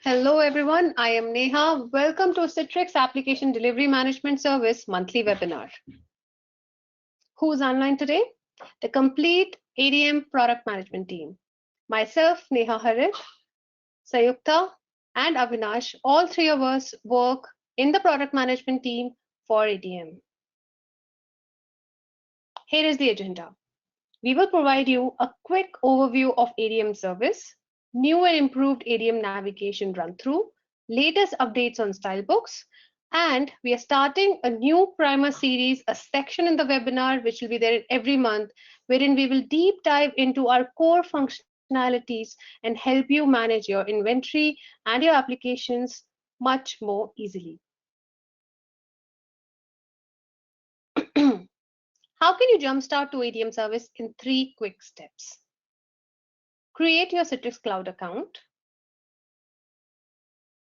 Hello everyone, I am Neha. Welcome to Citrix Application Delivery Management Service monthly webinar. Who's online today? The complete ADM product management team. Myself, Neha Harit, Sayukta, and Avinash, all three of us work in the product management team for ADM. Here is the agenda. We will provide you a quick overview of ADM service, new and improved ADM navigation run through, latest updates on stylebooks, and we are starting a new primer series, a section in the webinar which will be there every month, wherein we will deep dive into our core functionalities and help you manage your inventory and your applications much more easily. How can you jumpstart to ADM service in 3 quick steps? Create your Citrix Cloud account.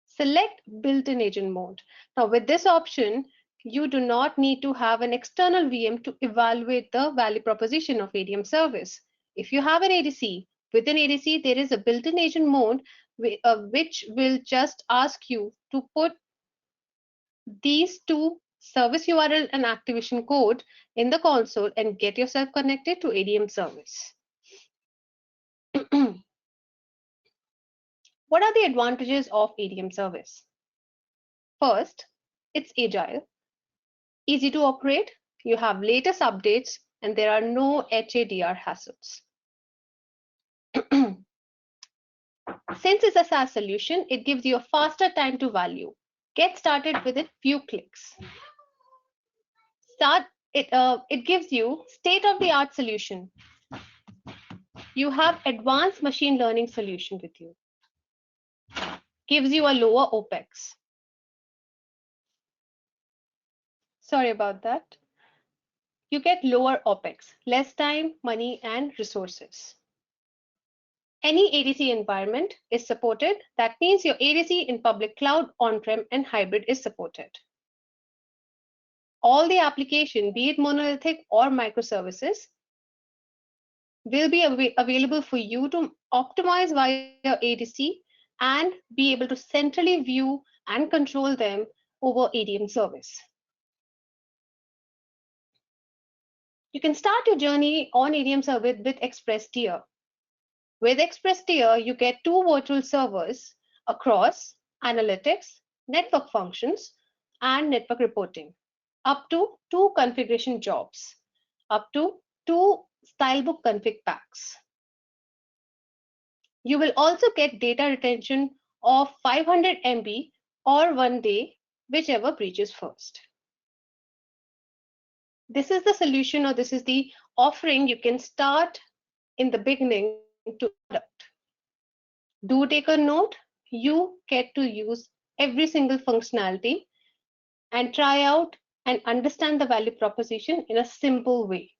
Select built-in agent mode. Now with this option, you do not need to have an external VM to evaluate the value proposition of ADM service. If you have an ADC, within ADC there is a built-in agent mode which will just ask you to put these two service URL and activation code in the console and get yourself connected to ADM service. What are the advantages of ADM service? First, it's agile, easy to operate, you have latest updates, and there are no HADR hassles. Since it's a SaaS solution, it gives you a faster time to value. Get started within few clicks. It gives you state-of-the-art solution. You have advanced machine learning solution with you. Gives you a lower OPEX. Sorry about that. You get lower OPEX, less time, money, and resources. Any ADC environment is supported. That means your ADC in public cloud, on-prem, and hybrid is supported. All the application, be it monolithic or microservices, will be available for you to optimize via ADC and be able to centrally view and control them over ADM service. You can start your journey on ADM service with Express Tier. With Express Tier, you get 2 virtual servers across analytics, network functions, and network reporting, up to 2 configuration jobs, up to 2 stylebook config packs. You will also get data retention of 500 MB or 1 day, whichever breaches first. This is the solution, or this is the offering you can start in the beginning to adopt. Do take a note, you get to use every single functionality and try out and understand the value proposition in a simple way.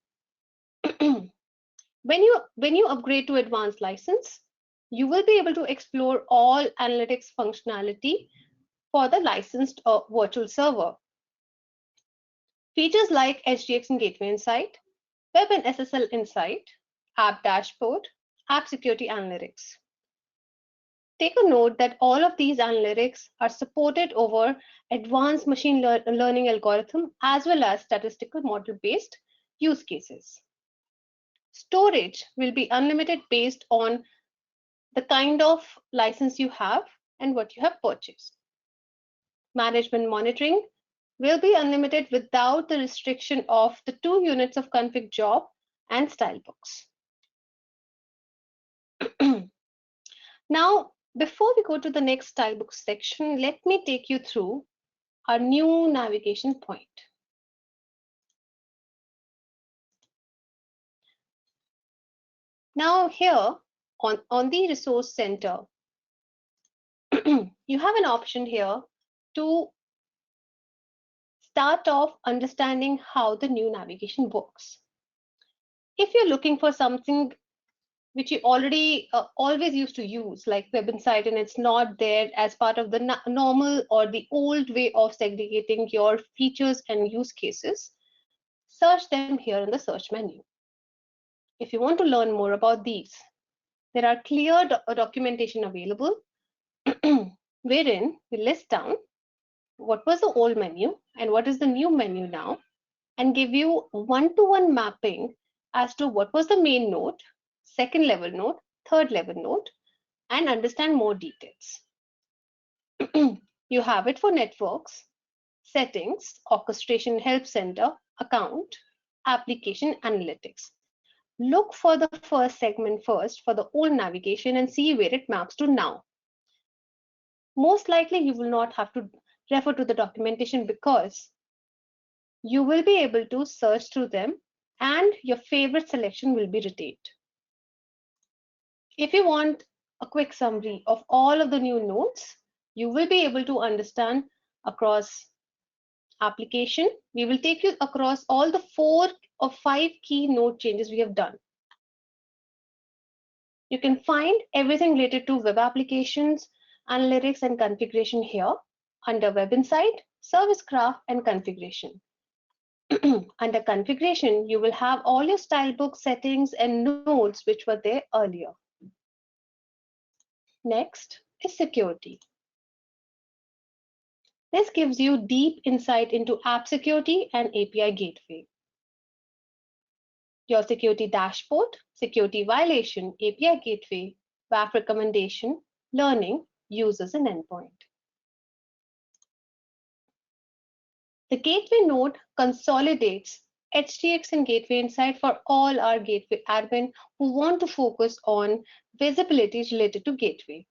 When you upgrade to advanced license, you will be able to explore all analytics functionality for the licensed virtual server. Features like HDX and Gateway Insight, Web and SSL Insight, App Dashboard, App Security Analytics. Take a note that all of these analytics are supported over advanced machine learning algorithm as well as statistical model-based use cases. Storage will be unlimited based on the kind of license you have and what you have purchased. Management monitoring will be unlimited without the restriction of the 2 units of config job and stylebooks. Now, before we go to the next stylebook section, let me take you through our new navigation point. Now here on the resource center, you have an option here to start off understanding how the new navigation works. If you're looking for something which you already always used to use, like Web Insight, and it's not there as part of the normal or the old way of segregating your features and use cases, search them here in the search menu. If you want to learn more about these, there are clear documentation available wherein we list down what was the old menu and what is the new menu now, and give you one-to-one mapping as to what was the main node, second level node, third level node, and understand more details. You have it for networks, settings, orchestration help center, account, application analytics. Look for the first segment first for the old navigation and see where it maps to now. Most likely you will not have to refer to the documentation because you will be able to search through them and your favorite selection will be retained. If you want a quick summary of all of the new nodes, you will be able to understand across application. We will take you across all the 4 or 5 key node changes we have done. You can find everything related to web applications, analytics, and configuration here under Web Insight, Service Graph, and Configuration. Under Configuration, you will have all your stylebook settings and nodes which were there earlier. Next is Security. This gives you deep insight into app security and API gateway. Your security dashboard, security violation, API gateway, WAF recommendation, learning, users, and endpoint. The gateway node consolidates HDX and Gateway Insight for all our gateway admin who want to focus on visibility related to gateway.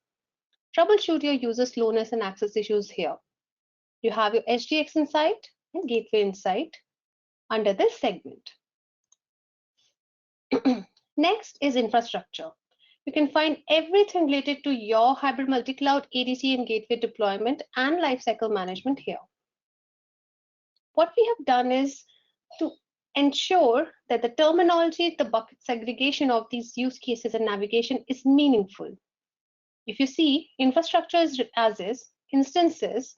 Troubleshoot your user slowness and access issues here. You have your HDX Insight and Gateway Insight under this segment. Next is infrastructure. You can find everything related to your hybrid multi-cloud ADC and gateway deployment and lifecycle management here. What we have done is to ensure that the terminology, the bucket segregation of these use cases and navigation is meaningful. If you see, infrastructure as is, instances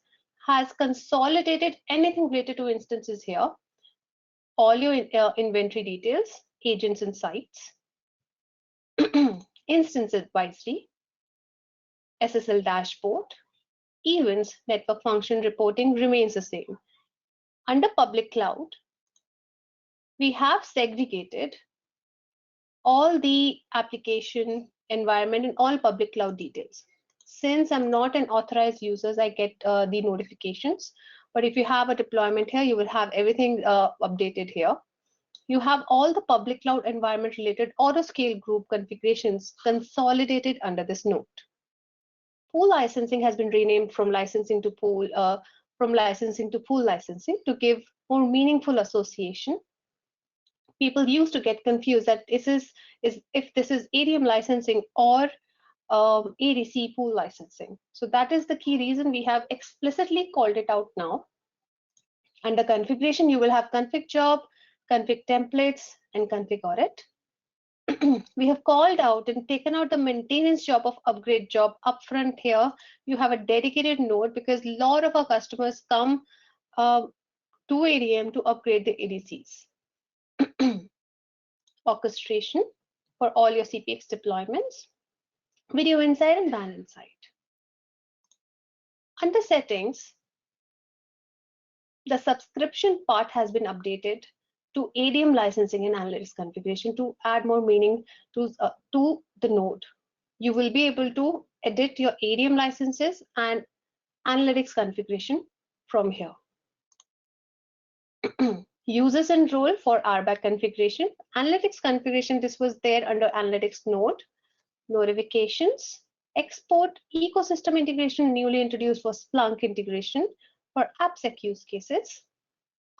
has consolidated anything related to instances here, all your inventory details, agents and sites, instance advisory, SSL dashboard, events, network function reporting remains the same. Under public cloud, we have segregated all the application environment and all public cloud details. Since I'm not an authorized user, I get the notifications. But if you have a deployment here, you will have everything updated here. You have all the public cloud environment related autoscale group configurations consolidated under this node. Pool licensing has been renamed from licensing to pool licensing to give more meaningful association. People used to get confused that if this is ADM licensing or ADC pool licensing. So that is the key reason we have explicitly called it out now. Under configuration, you will have config job, config templates, and config audit. We have called out and taken out the maintenance job of upgrade job upfront here. You have a dedicated node because a lot of our customers come to ADM to upgrade the ADCs. Orchestration for all your CPX deployments, Video Insight and WAN Insight. Under settings, the subscription part has been updated to ADM licensing and analytics configuration to add more meaning to the node. You will be able to edit your ADM licenses and analytics configuration from here. Users and role for RBAC configuration. Analytics configuration, this was there under analytics node. Notifications, export, ecosystem integration newly introduced was Splunk integration for AppSec use cases.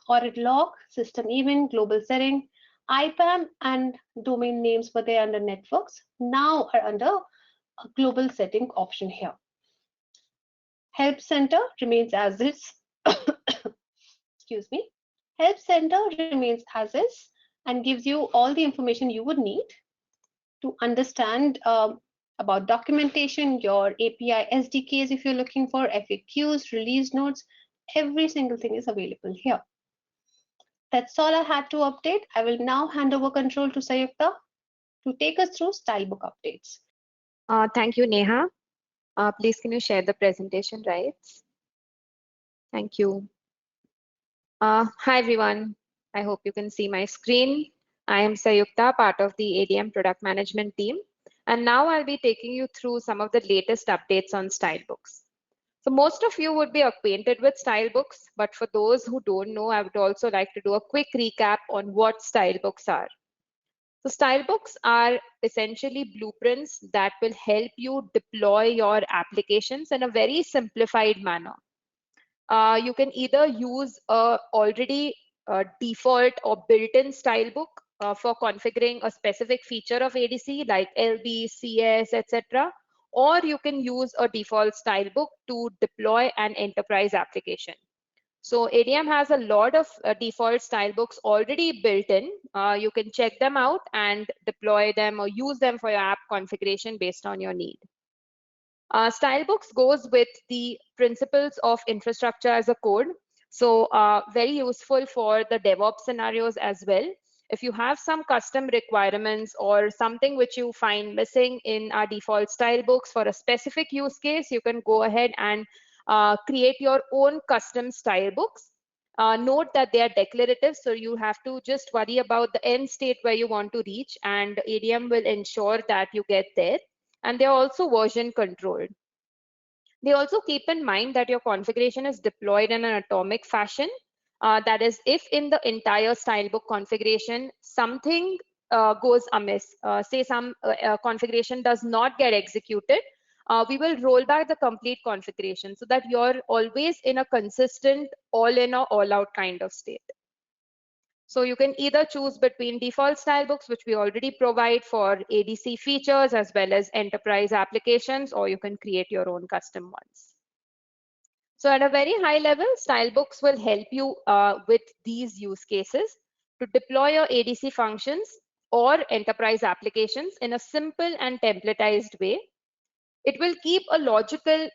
Audit log, system event, global setting, IPAM and domain names were there under networks, now are under a global setting option here. Help center remains as is. Excuse me. Help center remains as is and gives you all the information you would need to understand about documentation, your API SDKs if you're looking for FAQs, release notes, every single thing is available here. That's all I had to update. I will now hand over control to Sayukta to take us through stylebook updates. Thank you, Neha. Please, can you share the presentation rights? Thank you. Hi, everyone. I hope you can see my screen. I am Sayukta, part of the ADM product management team. And now I'll be taking you through some of the latest updates on Stylebooks. So most of you would be acquainted with Stylebooks, but for those who don't know, I would also like to do a quick recap on what Stylebooks are. So Stylebooks are essentially blueprints that will help you deploy your applications in a very simplified manner. You can either use a already default or built-in stylebook for configuring a specific feature of ADC like LB, CS, etc. Or you can use a default stylebook to deploy an enterprise application. So ADM has a lot of default stylebooks already built in. You can check them out and deploy them or use them for your app configuration based on your need. Stylebooks goes with the principles of infrastructure as a code. So very useful for the DevOps scenarios as well. If you have some custom requirements or something which you find missing in our default stylebooks for a specific use case, you can go ahead and create your own custom stylebooks. Note that they are declarative, so you have to just worry about the end state where you want to reach, and ADM will ensure that you get there. And they're also version controlled. They also keep in mind that your configuration is deployed in an atomic fashion. That is, if in the entire stylebook configuration, something goes amiss, say some configuration does not get executed, we will roll back the complete configuration so that you're always in a consistent all in or all out kind of state. So you can either choose between default stylebooks, which we already provide for ADC features as well as enterprise applications, or you can create your own custom ones. So at a very high level, stylebooks will help you with these use cases to deploy your ADC functions or enterprise applications in a simple and templatized way. It will keep a logical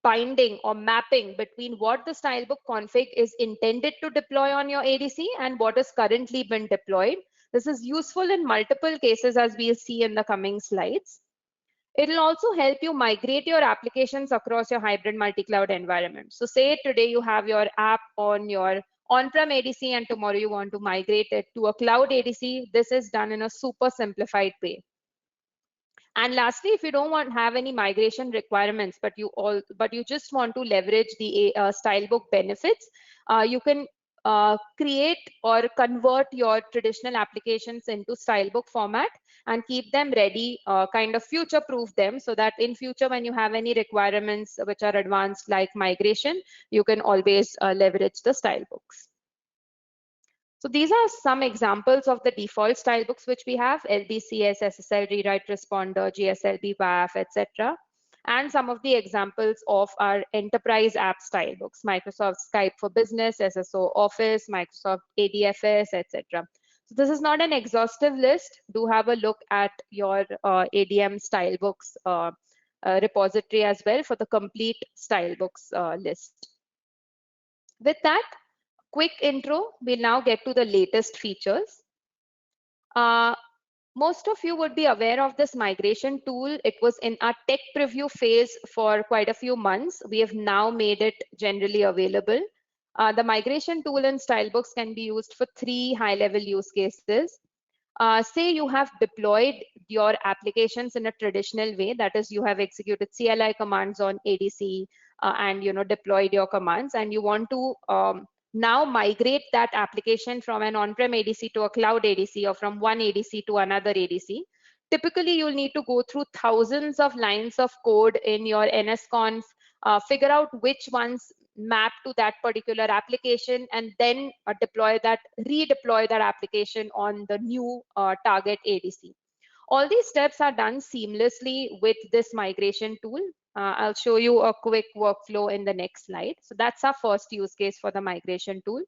binding or mapping between what the stylebook config is intended to deploy on your ADC and what has currently been deployed. This is useful in multiple cases, as we'll see in the coming slides. It'll also help you migrate your applications across your hybrid multi-cloud environment. So say today you have your app on your on-prem ADC and tomorrow you want to migrate it to a cloud ADC. This is done in a super simplified way. And lastly, if you don't have any migration requirements, but you just want to leverage the stylebook benefits, you can create or convert your traditional applications into stylebook format and keep them ready, kind of future-proof them so that in future when you have any requirements which are advanced like migration, you can always leverage the stylebooks. So these are some examples of the default stylebooks which we have: LBCS, SSL, Rewrite Responder, GSLB, WAF, etc. And some of the examples of our enterprise app stylebooks: Microsoft Skype for Business, SSO Office, Microsoft ADFS, etc. So this is not an exhaustive list. Do have a look at your ADM stylebooks repository as well for the complete stylebooks list. With that quick intro, we'll now get to the latest features. Most of you would be aware of this migration tool. It was in our tech preview phase for quite a few months. We have now made it generally available. The migration tool in Stylebooks can be used for 3 high-level use cases. Say you have deployed your applications in a traditional way, that is, you have executed CLI commands on ADC and deployed your commands, and you want to now migrate that application from an on-prem ADC to a cloud ADC or from one ADC to another ADC. Typically, you'll need to go through thousands of lines of code in your NSConf, figure out which ones map to that particular application, and then redeploy that application on the new target ADC. All these steps are done seamlessly with this migration tool. I'll show you a quick workflow in the next slide. So that's our first use case for the migration tool.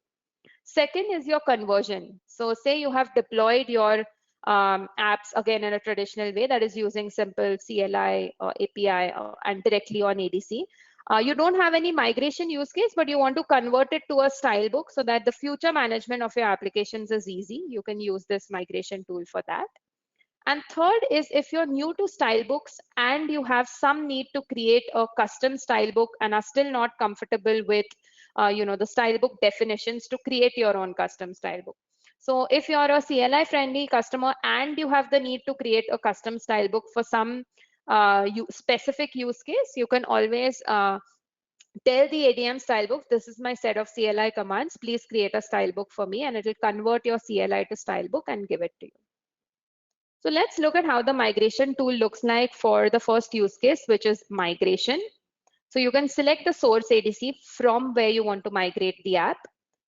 Second is your conversion. So say you have deployed your apps again in a traditional way, that is using simple CLI API and directly on ADC. You don't have any migration use case, but you want to convert it to a stylebook so that the future management of your applications is easy. You can use this migration tool for that. And third is if you're new to Stylebooks and you have some need to create a custom Stylebook and are still not comfortable with the Stylebook definitions to create your own custom Stylebook. So if you're a CLI friendly customer and you have the need to create a custom Stylebook for some specific use case, you can always tell the ADM Stylebook, this is my set of CLI commands, please create a Stylebook for me, and it will convert your CLI to Stylebook and give it to you. So let's look at how the migration tool looks like for the first use case, which is migration. So you can select the source ADC from where you want to migrate the app,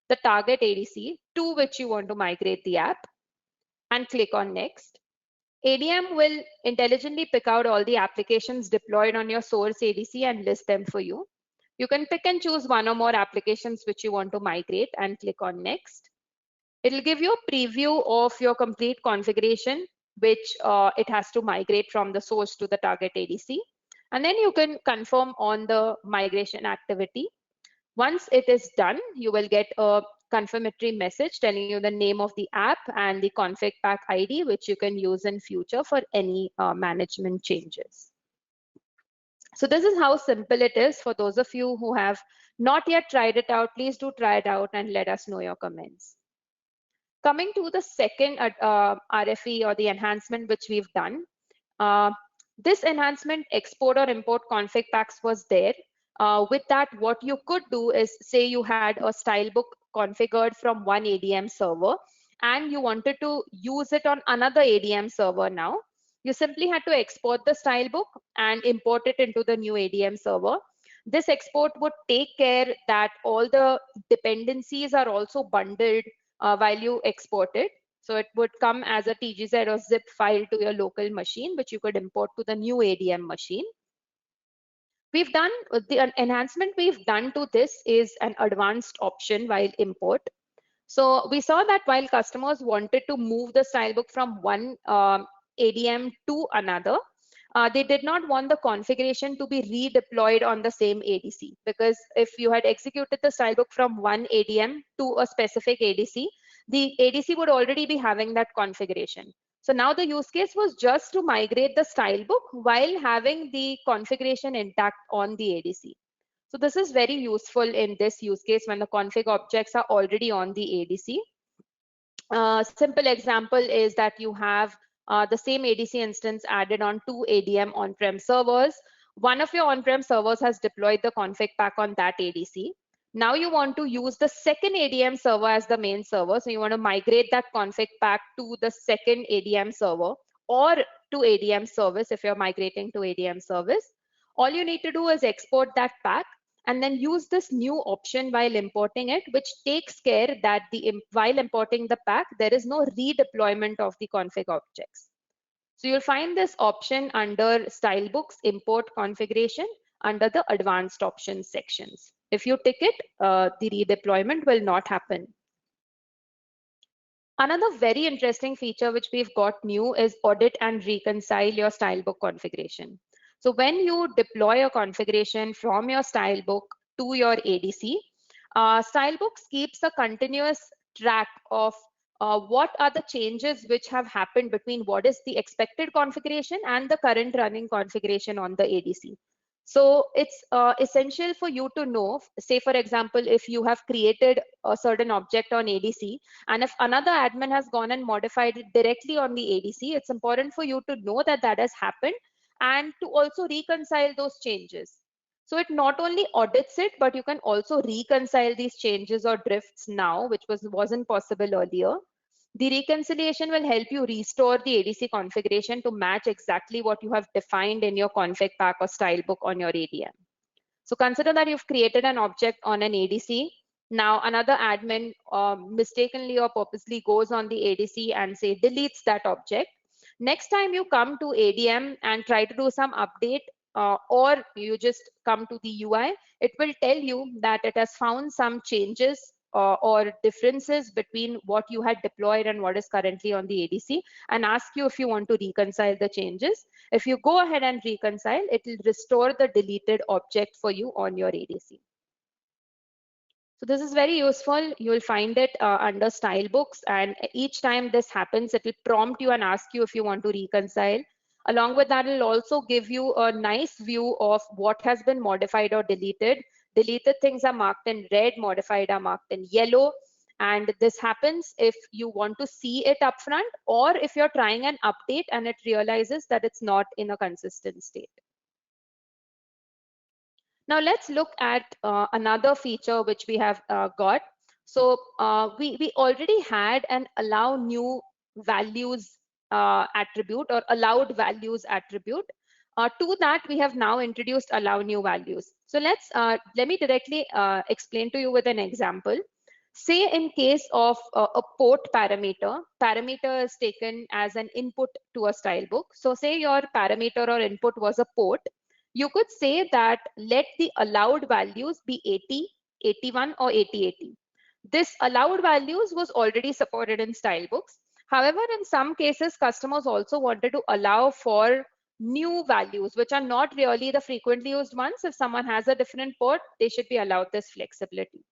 the target ADC to which you want to migrate the app, and click on next. ADM will intelligently pick out all the applications deployed on your source ADC and list them for you. You can pick and choose one or more applications which you want to migrate and click on next. It'll give you a preview of your complete configuration, which it has to migrate from the source to the target ADC. And then you can confirm on the migration activity. Once it is done, you will get a confirmatory message telling you the name of the app and the config pack ID, which you can use in future for any management changes. So this is how simple it is. For those of you who have not yet tried it out, please do try it out and let us know your comments. Coming to the second RFE or the enhancement which we've done, this enhancement export or import config packs was there. With that, what you could do is say you had a Stylebook configured from one ADM server and you wanted to use it on another ADM server now. You simply had to export the Stylebook and import it into the new ADM server. This export would take care that all the dependencies are also bundled while you export it. So it would come as a TGZ or zip file to your local machine, which you could import to the new ADM machine. We've done the enhancement we've done to this is an advanced option while import. So we saw that while customers wanted to move the Stylebook from one ADM to another, they did not want the configuration to be redeployed on the same ADC, because if you had executed the Stylebook from one ADM to a specific ADC, the ADC would already be having that configuration. So now the use case was just to migrate the Stylebook while having the configuration intact on the ADC. So this is very useful in this use case when the config objects are already on the ADC. Simple example is that you have the same ADC instance added on two ADM on-prem servers. One of your on-prem servers has deployed the config pack on that ADC. Now you want to use the second ADM server as the main server. So you want to migrate that config pack to the second ADM server or to ADM service if you're migrating to ADM service. All you need to do is export that pack and then use this new option while importing it, which takes care that while importing the pack, there is no redeployment of the config objects. So you'll find this option under Stylebooks import configuration under the advanced options sections. If you tick it, the redeployment will not happen. Another very interesting feature which we've got new is audit and reconcile your Stylebook configuration. So when you deploy a configuration from your Stylebook to your ADC, Stylebooks keeps a continuous track of what are the changes which have happened between what is the expected configuration and the current running configuration on the ADC. So it's essential for you to know, say for example, if you have created a certain object on ADC, and if another admin has gone and modified it directly on the ADC, it's important for you to know that that has happened and to also reconcile those changes. So it not only audits it, but you can also reconcile these changes or drifts now, which wasn't possible earlier. The reconciliation will help you restore the ADC configuration to match exactly what you have defined in your config pack or Stylebook on your ADM. So consider that you've created an object on an ADC. Now another admin mistakenly or purposely goes on the ADC and say deletes that object. Next time you come to ADM and try to do some update or you just come to the UI, it will tell you that it has found some changes or differences between what you had deployed and what is currently on the ADC and ask you if you want to reconcile the changes. If you go ahead and reconcile, it will restore the deleted object for you on your ADC. So this is very useful. You will find it under style books, and each time this happens, it will prompt you and ask you if you want to reconcile. Along with that, it will also give you a nice view of what has been modified or deleted. Deleted things are marked in red, modified are marked in yellow. And this happens if you want to see it upfront, or if you're trying an update and it realizes that it's not in a consistent state. Now let's look at another feature which we have got. So we already had an allow new values attribute or allowed values attribute. To that, we have now introduced allow new values. So let me directly explain to you with an example. Say in case of a port parameter, parameter is taken as an input to a style book. So say your parameter or input was a port. You could say that let the allowed values be 80, 81 or 8080. This allowed values was already supported in style books. However, in some cases, customers also wanted to allow for new values, which are not really the frequently used ones. If someone has a different port, they should be allowed this flexibility.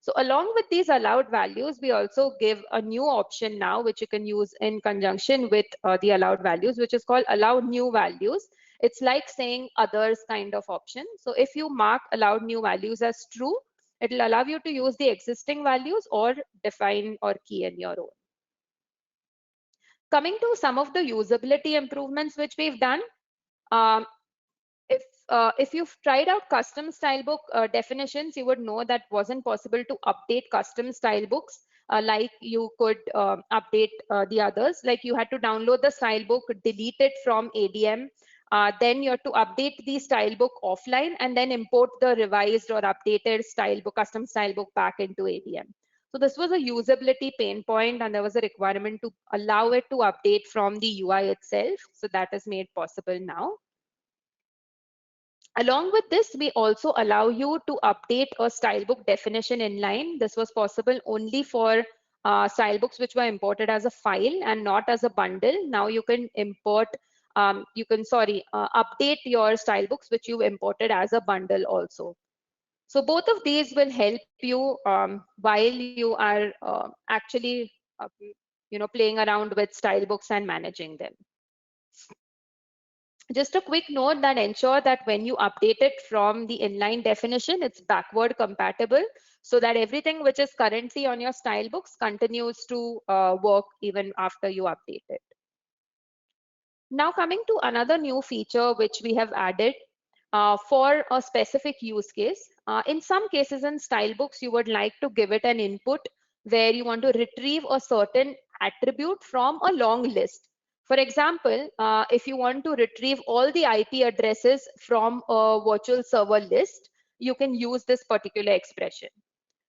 So along with these allowed values, we also give a new option now, which you can use in conjunction with the allowed values, which is called allow new values. It's like saying others kind of option. So if you mark allowed new values as true, it will allow you to use the existing values or define or key in your own. Coming to some of the usability improvements which we've done. If you've tried out custom style book definitions, you would know that wasn't possible to update custom style books like you could update the others. Like you had to download the style book, delete it from ADM, then you have to update the style book offline and then import the revised or updated style book, custom style book back into ADM. So this was a usability pain point, and there was a requirement to allow it to update from the UI itself. So that is made possible now. Along with this, we also allow you to update a stylebook definition inline. This was possible only for stylebooks which were imported as a file and not as a bundle. Now you can update your stylebooks which you imported as a bundle also. So both of these will help you while you are actually playing around with stylebooks and managing them. Just a quick note that ensure that when you update it from the inline definition, it's backward compatible so that everything which is currently on your style books continues to work even after you update it. Now coming to another new feature which we have added for a specific use case. In some cases in style books, you would like to give it an input where you want to retrieve a certain attribute from a long list. For example, if you want to retrieve all the IP addresses from a virtual server list, you can use this particular expression.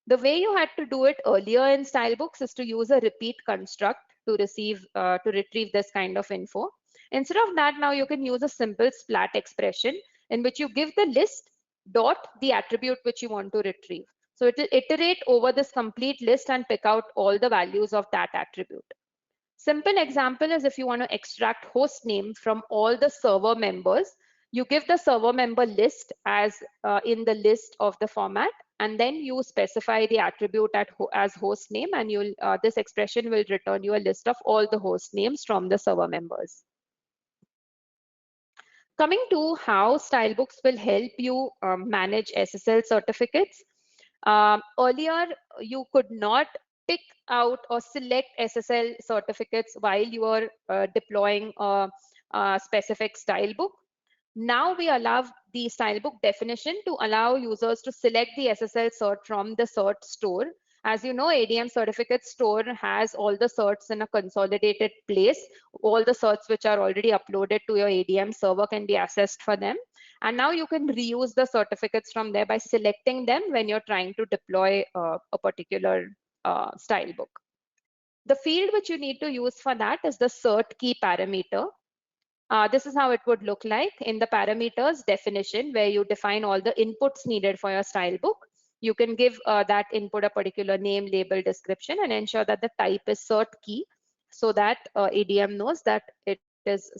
The way you had to do it earlier in stylebooks is to use a repeat construct to retrieve this kind of info. Instead of that, now you can use a simple splat expression in which you give the list dot the attribute which you want to retrieve. So it will iterate over this complete list and pick out all the values of that attribute. Simple example is if you want to extract host name from all the server members, you give the server member list as in the list of the format, and then you specify the attribute as host name, and this expression will return you a list of all the host names from the server members. Coming to how stylebooks will help you manage SSL certificates. Earlier, you could not pick out or select SSL certificates while you are deploying a specific stylebook. Now we allow the stylebook definition to allow users to select the SSL cert from the cert store. As you know, ADM certificate store has all the certs in a consolidated place. All the certs which are already uploaded to your ADM server can be accessed for them. And now you can reuse the certificates from there by selecting them when you're trying to deploy a particular style book. The field which you need to use for that is the cert key parameter. This is how it would look like in the parameters definition, where you define all the inputs needed for your style book. You can give that input a particular name, label, description, and ensure that the type is cert key so that ADM knows that it is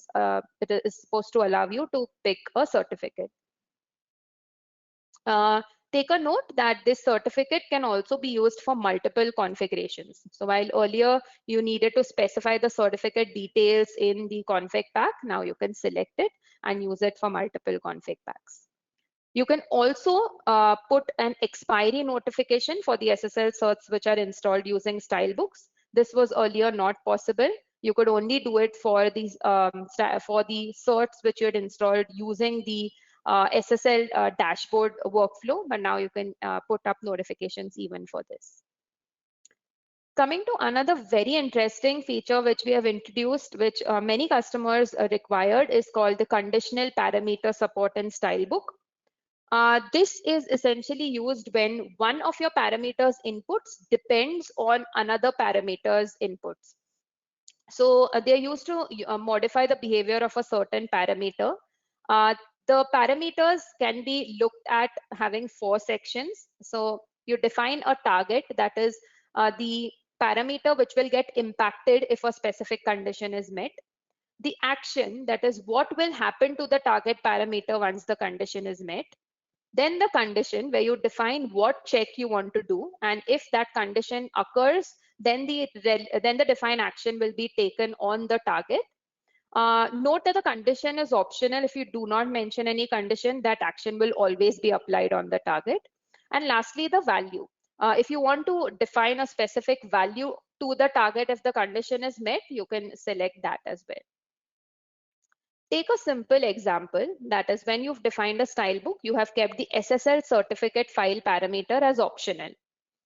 supposed to allow you to pick a certificate. Take a note that this certificate can also be used for multiple configurations. So while earlier you needed to specify the certificate details in the config pack, now you can select it and use it for multiple config packs. You can also put an expiry notification for the SSL certs which are installed using Stylebooks. This was earlier not possible. You could only do it for these for the certs which you had installed using the SSL dashboard workflow, but now you can put up notifications even for this. Coming to another very interesting feature which we have introduced, which many customers required, is called the conditional parameter support in Stylebook. This is essentially used when one of your parameters inputs depends on another parameter's inputs. So they're used to modify the behavior of a certain parameter. The parameters can be looked at having 4 sections. So you define a target, that is the parameter which will get impacted if a specific condition is met. The action, that is what will happen to the target parameter once the condition is met. Then the condition, where you define what check you want to do, and if that condition occurs, then the defined action will be taken on the target. Note that the condition is optional. If you do not mention any condition, that action will always be applied on the target. And lastly, the value. If you want to define a specific value to the target if the condition is met, you can select that as well. Take a simple example, that is when you've defined a style book, you have kept the SSL certificate file parameter as optional.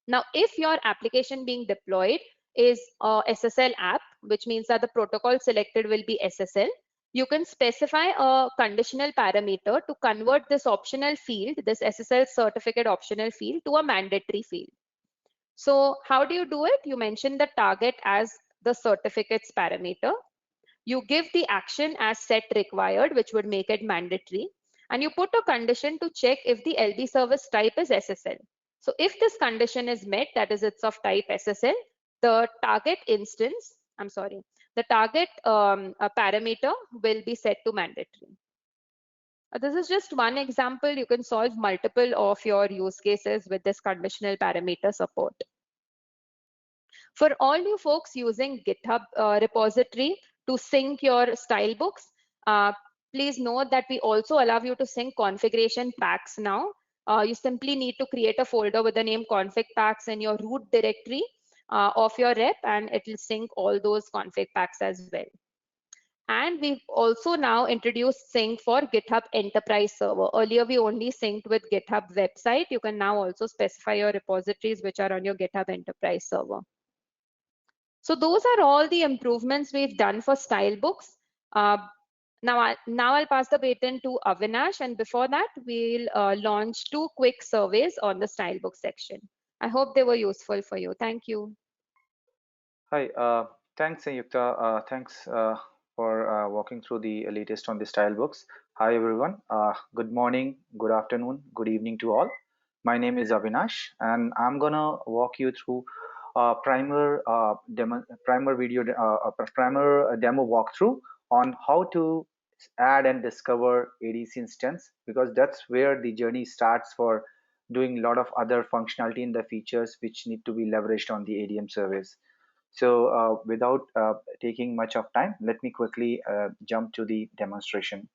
Now, if your application being deployed is a SSL app, which means that the protocol selected will be SSL, you can specify a conditional parameter to convert this optional field, this SSL certificate optional field, to a mandatory field. So how do you do it? You mention the target as the certificates parameter. You give the action as set required, which would make it mandatory. And you put a condition to check if the LB service type is SSL. So if this condition is met, that is it's of type SSL, the target instance, the target parameter will be set to mandatory. This is just one example. You can solve multiple of your use cases with this conditional parameter support. For all you folks using GitHub repository to sync your style books, please note that we also allow you to sync configuration packs now. You simply need to create a folder with the name config packs in your root directory of your rep, and it will sync all those config packs as well. And we've also now introduced sync for GitHub Enterprise Server. Earlier, we only synced with GitHub website. You can now also specify your repositories which are on your GitHub Enterprise Server. So those are all the improvements we've done for Stylebooks. Now I'll pass the baton to Avinash, and before that, we'll launch 2 quick surveys on the Stylebook section. I hope they were useful for you. Thank you. Hi, thanks, Yukta. Thanks for walking through the latest on the Stylebooks. Hi, everyone. Good morning, good afternoon, good evening to all. My name is Avinash, and I'm gonna walk you through primer demo walkthrough on how to add and discover ADC instance, because that's where the journey starts for doing a lot of other functionality in the features which need to be leveraged on the ADM service. So without taking much of time, let me quickly jump to the demonstration.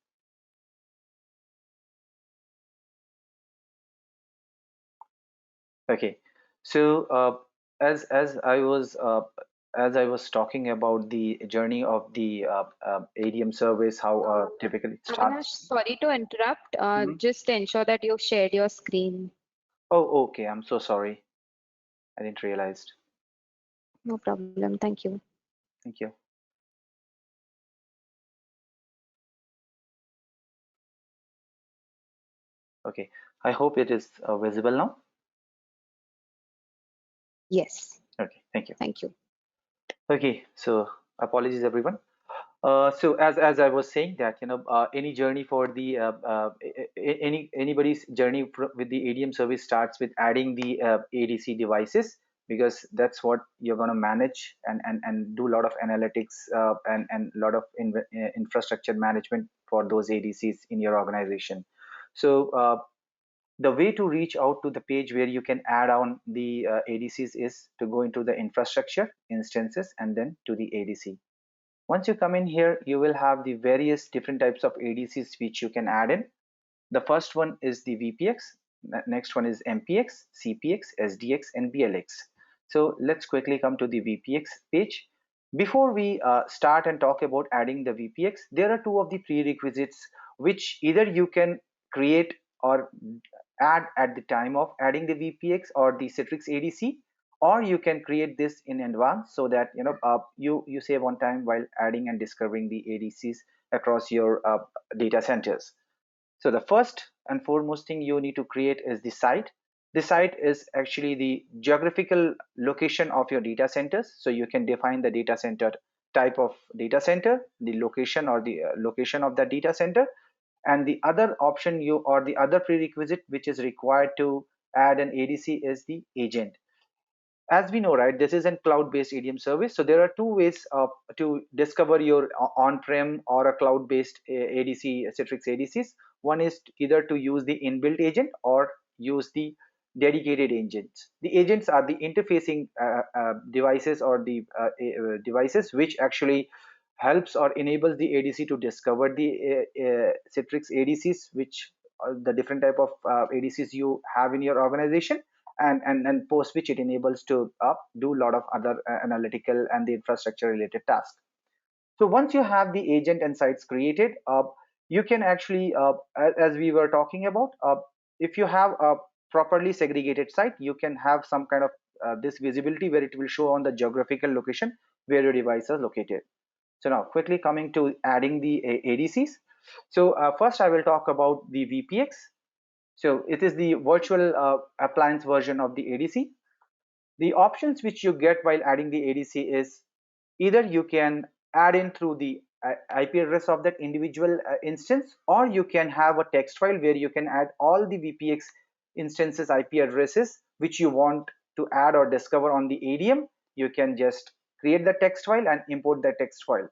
Okay, so as I was talking about the journey of the ADM service, how typically it starts. Sorry to interrupt. Just ensure that you've shared your screen. Oh, okay. I'm so sorry. I didn't realize. No problem. Thank you. Thank you. Okay. I hope it is visible now. Yes. Okay. Thank you. Thank you. Okay. So apologies, everyone. So as I was saying that any journey for the anybody's journey with the ADM service starts with adding the ADC devices, because that's what you're going to manage and do a lot of analytics and a lot of infrastructure management for those ADCs in your organization. So The way to reach out to the page where you can add on the ADCs is to go into the infrastructure, instances, and then to the ADC. Once you come in here, you will have the various different types of ADCs which you can add in. The first one is the VPX, next one is MPX, CPX, SDX, and BLX. So let's quickly come to the VPX page. Before we start and talk about adding the VPX, there are two of the prerequisites which either you can create or add at the time of adding the VPX or the Citrix ADC, or you can create this in advance so that you save on time while adding and discovering the ADCs across your data centers. So the first and foremost thing you need to create is the site. The site is actually the geographical location of your data centers. So you can define the data center type of data center, the location or the location of the data center. And the other option or the other prerequisite which is required to add an ADC is the agent. As we know, right, this is a cloud-based ADM service. So there are two ways to discover your on-prem or a cloud-based ADC, Citrix ADCs. One is either to use the inbuilt agent or use the dedicated agents. The agents are the interfacing devices or the devices which actually helps or enables the ADC to discover the Citrix ADCs, which are the different type of ADCs you have in your organization, and post which it enables to do a lot of other analytical and the infrastructure related tasks. So once you have the agent and sites created, you can actually, as we were talking about, if you have a properly segregated site, you can have some kind of this visibility where it will show on the geographical location where your device is located. So now quickly coming to adding the ADCs. So first I will talk about the VPX. So it is the virtual appliance version of the ADC. The options which you get while adding the ADC is either you can add in through the IP address of that individual instance, or you can have a text file where you can add all the VPX instances IP addresses which you want to add or discover on the ADM. You can just create the text file and import that text file.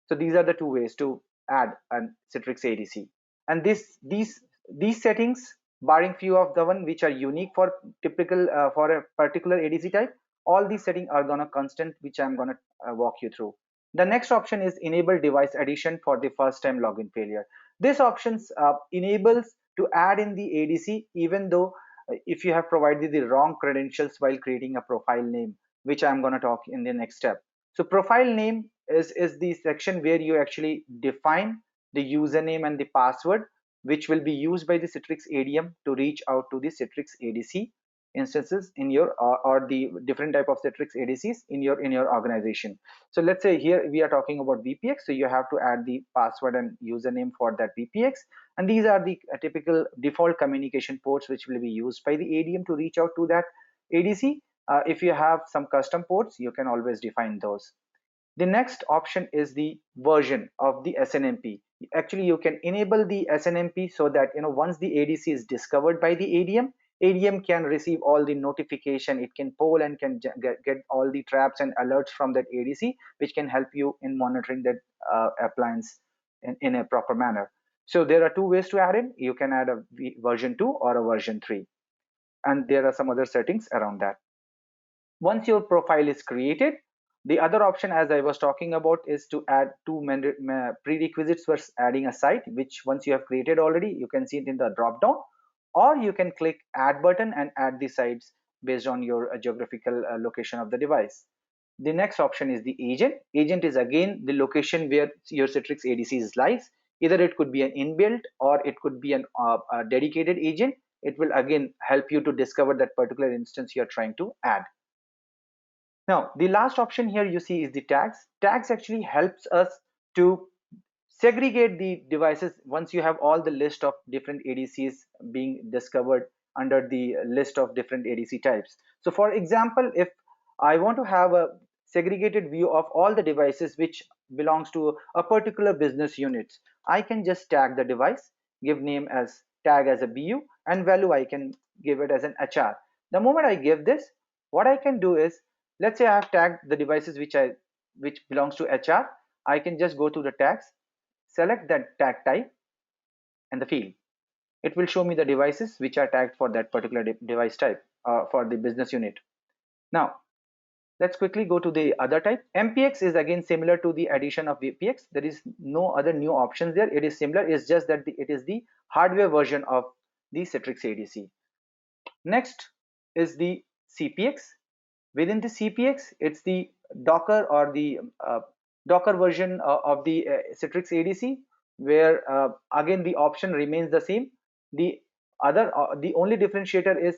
So these are the two ways to add a Citrix ADC. And these settings, barring few of the one which are unique for typical for a particular ADC type, all these settings are gonna constant, which I'm gonna walk you through. The next option is enable device addition for the first time login failure. This options enables to add in the ADC even though if you have provided the wrong credentials while creating a profile name, which I'm gonna talk in the next step. So profile name is the section where you actually define the username and the password which will be used by the Citrix ADM to reach out to the Citrix ADC instances in your or the different type of Citrix ADCs in your organization. So let's say here we are talking about VPX, so you have to add the password and username for that VPX, and these are the typical default communication ports which will be used by the ADM to reach out to that ADC. If you have some custom ports, you can always define those. The next option is the version of the SNMP. Actually, you can enable the SNMP so that once the ADC is discovered by the ADM can receive all the notification. It can poll and can get all the traps and alerts from that ADC, which can help you in monitoring that appliance in a proper manner. So there are two ways to add in. You can add a version 2 or a version 3, and there are some other settings around that. Once your profile is created, the other option, as I was talking about, is to add two prerequisites for adding a site, which once you have created already, you can see it in the drop down, or you can click add button and add the sites based on your geographical location of the device. The next option is the agent. Agent is again the location where your Citrix ADC is lies. Either it could be an inbuilt or it could be a dedicated agent. It will again help you to discover that particular instance you're trying to add. Now, the last option here you see is the tags. Tags actually helps us to segregate the devices once you have all the list of different ADCs being discovered under the list of different ADC types. So for example, if I want to have a segregated view of all the devices which belongs to a particular business unit, I can just tag the device, give name as tag as a BU, and value I can give it as an HR. The moment I give this, what I can do is, let's say I have tagged the devices which belongs to HR. I can just go to the tags, select that tag type and the field. it will show me the devices which are tagged for that particular device type for the business unit. Now let's quickly go to the other type. MPX is again similar to the addition of VPX. There is no other new options there. It is similar. It's just that it is the hardware version of the Citrix ADC. Next is the CPX. Within the CPX, it's the Docker or the Docker version of the Citrix ADC, where again the option remains the same. The only differentiator is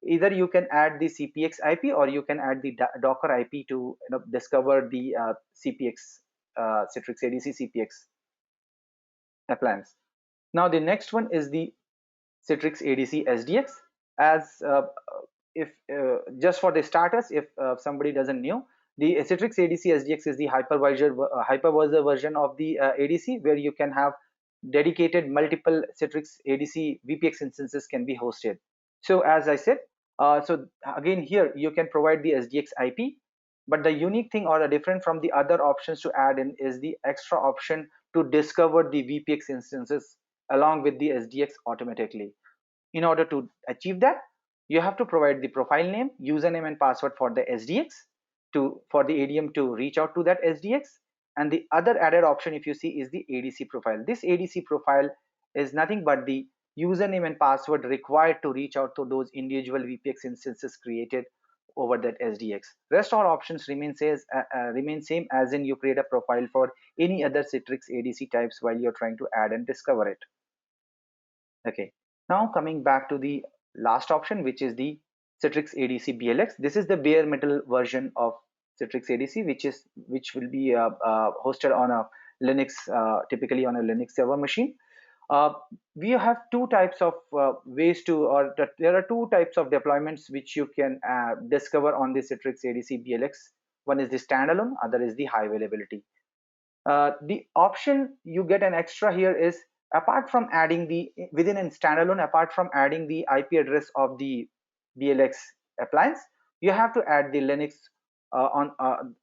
either you can add the CPX IP or you can add the Docker IP to discover the CPX Citrix ADC CPX appliance. Now the next one is the Citrix ADC SDX. As if just for the starters, if somebody doesn't know, the Citrix ADC SDX is the hypervisor version of the ADC, where you can have dedicated multiple Citrix ADC VPX instances can be hosted. So as I said, so again here you can provide the SDX IP, but the unique thing or the different from the other options to add in is the extra option to discover the VPX instances along with the SDX automatically. In order to achieve that, you have to provide the profile name, username and password for the SDX for the ADM to reach out to that SDX. And the other added option, if you see, is the ADC profile. This ADC profile is nothing but the username and password required to reach out to those individual VPX instances created over that SDX. Rest all options remain same, as in you create a profile for any other Citrix ADC types while you're trying to add and discover it. Okay, now coming back to the last option, which is the Citrix ADC BLX. This is the bare metal version of Citrix ADC, which will be hosted on a Linux, typically on a Linux server machine. We have two types of ways to, or there are two types of deployments which you can discover on the Citrix ADC BLX. One is the standalone, other is the high availability. The option you get an extra here is, apart from adding the within a standalone, apart from adding the IP address of the BLX appliance, you have to add the Linux on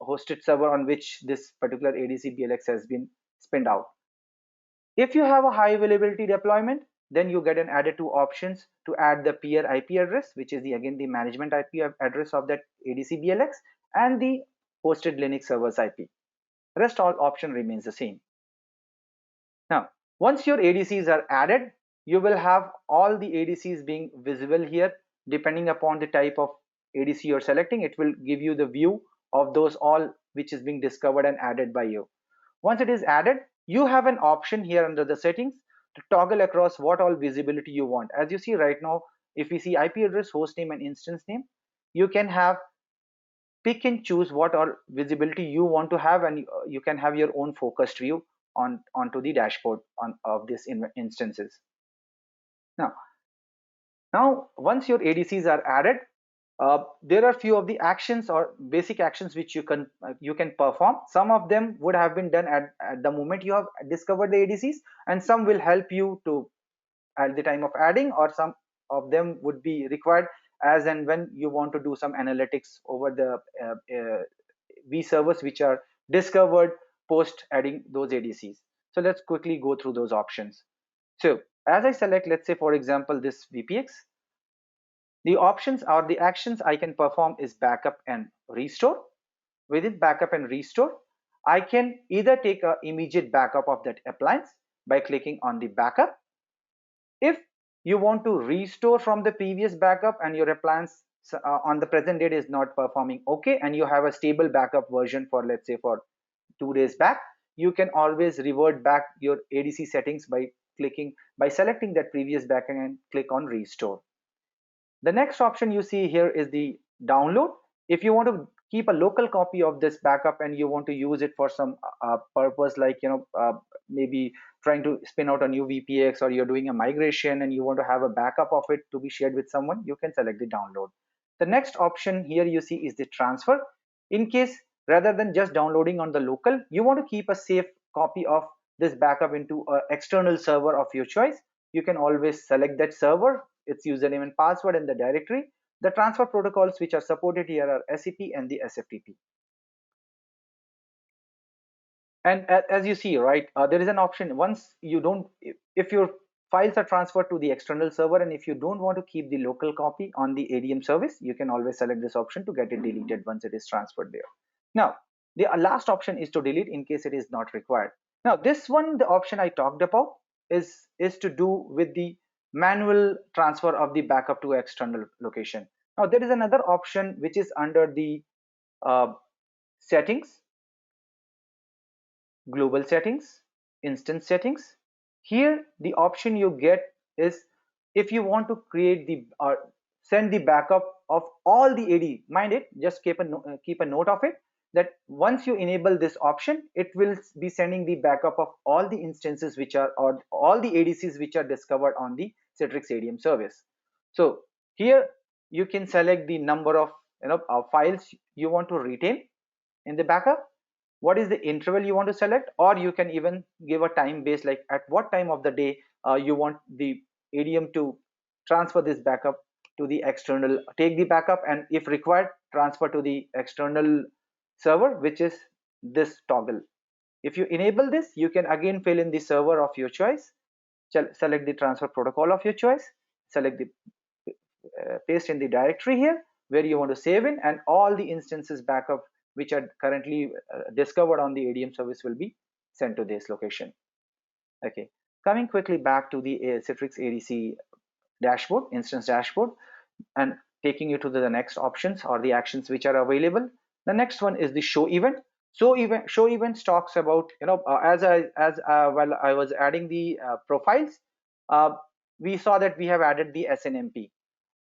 hosted server on which this particular ADC BLX has been spinned out. If you have a high availability deployment, then you get an added two options to add the peer IP address, which is again the management IP address of that ADC BLX, and the hosted Linux server's IP. Rest all option remains the same. Now, once your ADCs are added, you will have all the ADCs being visible here. Depending upon the type of ADC you're selecting, it will give you the view of those all which is being discovered and added by you. Once it is added, you have an option here under the settings to toggle across what all visibility you want. As you see right now, if we see IP address, host name and instance name, you can have pick and choose what all visibility you want to have, and you can have your own focused view onto the dashboard of these instances. Now once your ADCs are added, there are few of the actions or basic actions which you can perform. Some of them would have been done at the moment you have discovered the ADCs, and some will help you to at the time of adding, or some of them would be required as and when you want to do some analytics over the V servers which are discovered post adding those ADCs. So let's quickly go through those options. So as I select, let's say for example, this VPX, the options or the actions I can perform is backup and restore. Within backup and restore, I can either take an immediate backup of that appliance by clicking on the backup. If you want to restore from the previous backup and your appliance on the present date is not performing okay, and you have a stable backup version for, let's say, for 2 days back, you can always revert back your ADC settings by selecting that previous backup and click on restore. The next option you see here is the download. If you want to keep a local copy of this backup and you want to use it for some purpose, like maybe trying to spin out a new VPX, or you're doing a migration and you want to have a backup of it to be shared with someone, you can select the download. The next option here you see is the transfer. In case rather than just downloading on the local, you want to keep a safe copy of this backup into an external server of your choice, you can always select that server, its username and password in the directory. The transfer protocols which are supported here are SCP and the SFTP. And as you see, right, there is an option. Once you don't, if your files are transferred to the external server, and if you don't want to keep the local copy on the ADM service, you can always select this option to get it deleted once it is transferred there. Now, the last option is to delete in case it is not required. Now, this one, the option I talked about, is to do with the manual transfer of the backup to external location. Now, there is another option which is under the settings, global settings, instance settings. Here the option you get is if you want to create the send the backup of all the AD. Mind it, just keep a note of it, that once you enable this option, it will be sending the backup of all the instances which are, or all the ADCs which are discovered on the Citrix ADM service. So here you can select the number of files you want to retain in the backup, what is the interval you want to select, or you can even give a time base, like at what time of the day you want the ADM to transfer this backup to the external, take the backup, and if required, transfer to the external server, which is this toggle. If you enable this, you can again fill in the server of your choice, select the transfer protocol of your choice, select the paste in the directory here where you want to save in, and all the instances backup which are currently discovered on the ADM service will be sent to this location. Okay, coming quickly back to the Citrix ADC dashboard, instance dashboard, and taking you to the next options or the actions which are available. The next one is the show event. Show events talks about, as while I was adding the profiles, we saw that we have added the SNMP.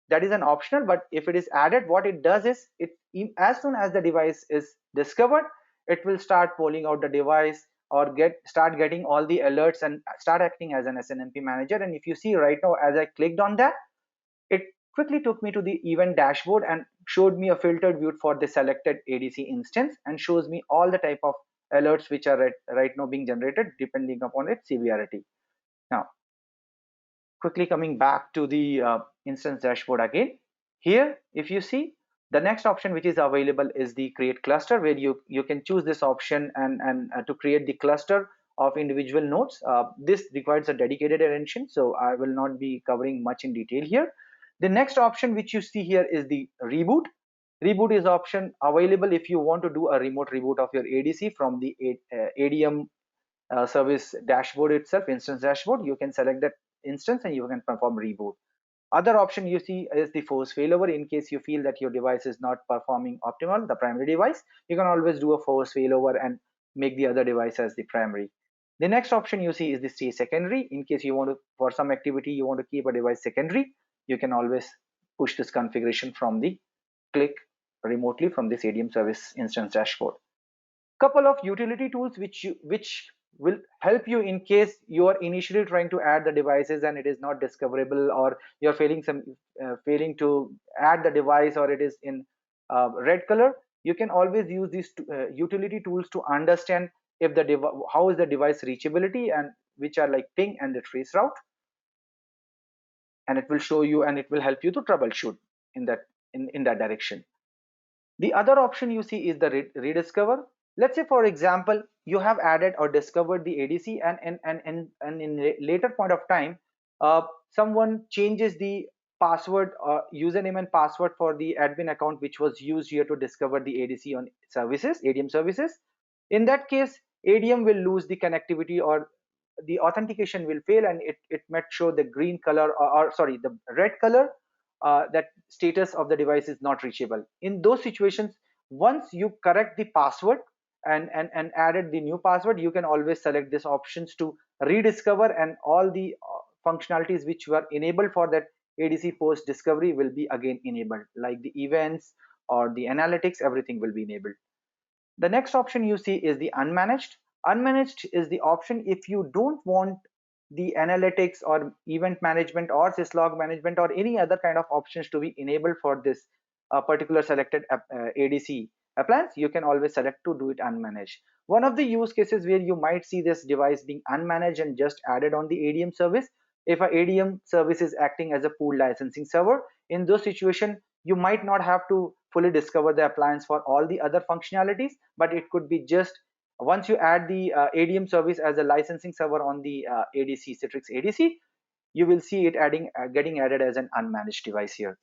That is an optional, but if it is added, what it does is, it as soon as the device is discovered, it will start polling out the device or start getting all the alerts and start acting as an SNMP manager. And if you see right now, as I clicked on that, it quickly took me to the event dashboard and showed me a filtered view for the selected ADC instance, and shows me all the type of alerts which are right now being generated depending upon its severity. Now, quickly coming back to the instance dashboard again, here if you see, the next option which is available is the create cluster, where you can choose this option and to create the cluster of individual nodes. This requires a dedicated attention, so I will not be covering much in detail here. The next option which you see here is the reboot. Reboot is option available if you want to do a remote reboot of your ADC from the ADM service dashboard itself, instance dashboard. You can select that instance and you can perform reboot. Other option you see is the force failover. In case you feel that your device is not performing optimal, the primary device, you can always do a force failover and make the other device as the primary. The next option you see is the stay secondary. In case you want to, for some activity, you want to keep a device secondary, you can always push this configuration from the click remotely from this ADM service instance dashboard. Couple of utility tools which will help you in case you are initially trying to add the devices and it is not discoverable, or you're failing to add the device, or it is in red color. You can always use these utility tools to understand if how is the device reachability, and which are like ping and the trace route, and it will show you and it will help you to troubleshoot in that direction. The other option you see is the rediscover. Let's say, for example, you have added or discovered the ADC, and in later point of time, someone changes the password or username and password for the admin account which was used here to discover the ADC on services, ADM services. In that case, ADM will lose the connectivity, or the authentication will fail, and it might show the green color, or sorry, the red color, that status of the device is not reachable. In those situations, once you correct the password and added the new password, you can always select these options to rediscover, and all the functionalities which were enabled for that ADC post discovery will be again enabled, like the events or the analytics, everything will be enabled. The next option you see is the unmanaged. Unmanaged is the option if you don't want the analytics or event management or syslog management or any other kind of options to be enabled for this particular selected ADC appliance. You can always select to do it unmanaged. One of the use cases where you might see this device being unmanaged and just added on the ADM service, if a ADM service is acting as a pool licensing server, in those situations you might not have to fully discover the appliance for all the other functionalities, but it could be just once you add the ADM service as a licensing server on the ADC, Citrix ADC, you will see it getting added as an unmanaged device here.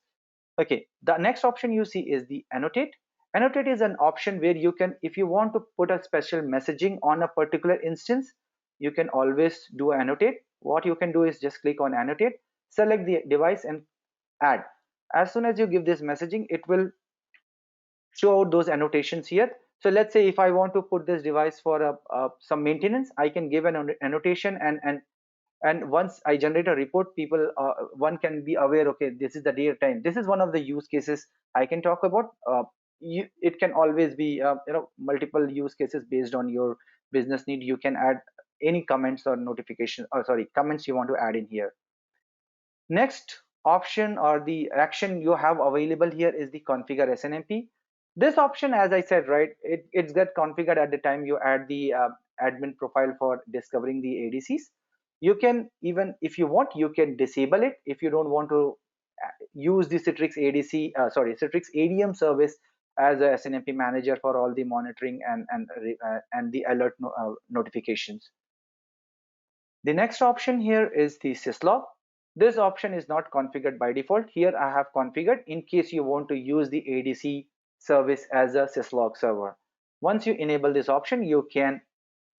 Okay, the next option you see is the annotate. Annotate is an option where you can, if you want to put a special messaging on a particular instance, you can always do annotate. What you can do is just click on annotate, select the device and add. As soon as you give this messaging, it will show out those annotations here. So let's say if I want to put this device for some maintenance, I can give an annotation, and once I generate a report, people one can be aware, okay, this is the date time. This is one of the use cases I can talk about. It can always be multiple use cases based on your business need. You can add any comments or notification, or sorry, comments you want to add in here. Next option or the action you have available here is the configure SNMP. This option, as I said, right, it's get configured at the time you add the admin profile for discovering the ADCs. You can, even if you want, you can disable it if you don't want to use the Citrix ADC, Citrix ADM service as a SNMP manager for all the monitoring and the alert notifications. The next option here is the syslog. This option is not configured by default. Here I have configured in case you want to use the ADC service as a syslog server. Once you enable this option, you can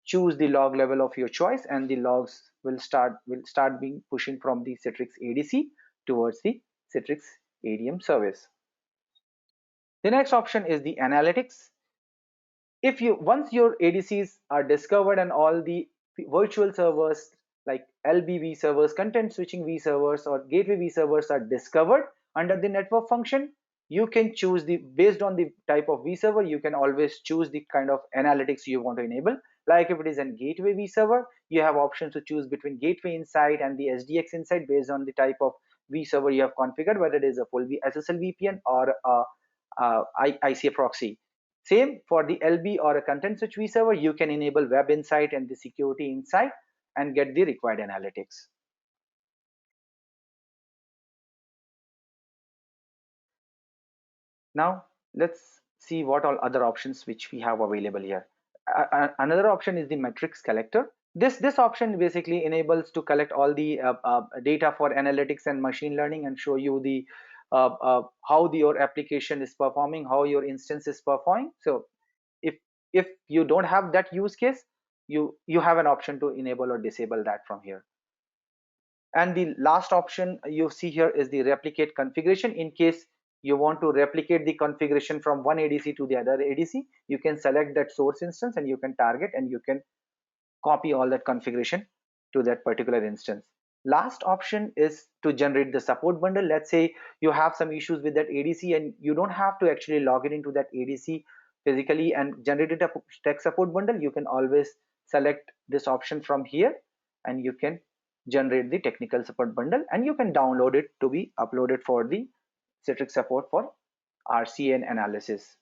choose the log level of your choice, and the logs will start being pushing from the Citrix ADC towards the Citrix ADM service. The next option is the analytics. If you, once your ADCs are discovered and all the virtual servers like LB servers, content switching vServers, or gateway vServers are discovered under the network function, you can choose the, based on the type of vServer, you can always choose the kind of analytics you want to enable. Like if it is a gateway vServer, you have options to choose between gateway insight and the SDX insight based on the type of vServer you have configured, whether it is a full SSL VPN or ICA proxy. Same for the LB or a content switch vServer, you can enable web insight and the security insight and get the required analytics. Now let's see what all other options which we have available here. Another option is the metrics collector. This option basically enables to collect all the data for analytics and machine learning and show you the how your application is performing, how your instance is performing. So if you don't have that use case, you have an option to enable or disable that from here. And the last option you see here is the replicate configuration. In case you want to replicate the configuration from one ADC to the other ADC, you can select that source instance and you can target and you can copy all that configuration to that particular instance. Last option is to generate the support bundle. Let's say you have some issues with that ADC and you don't have to actually log in into that ADC physically and generate a tech support bundle. You can always select this option from here and you can generate the technical support bundle, and you can download it to be uploaded for the Citrix support for RCA and analysis.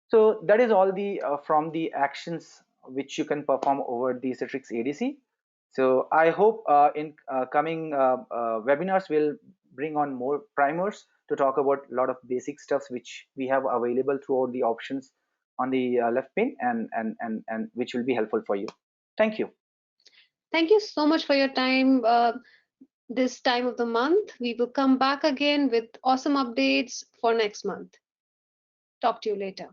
So that is all the from the actions which you can perform over the Citrix ADC. So I hope in coming webinars we'll bring on more primers to talk about a lot of basic stuffs which we have available throughout the options on the left pane, and which will be helpful for you. Thank you. Thank you so much for your time. This time of the month, we will come back again with awesome updates for next month. Talk to you later.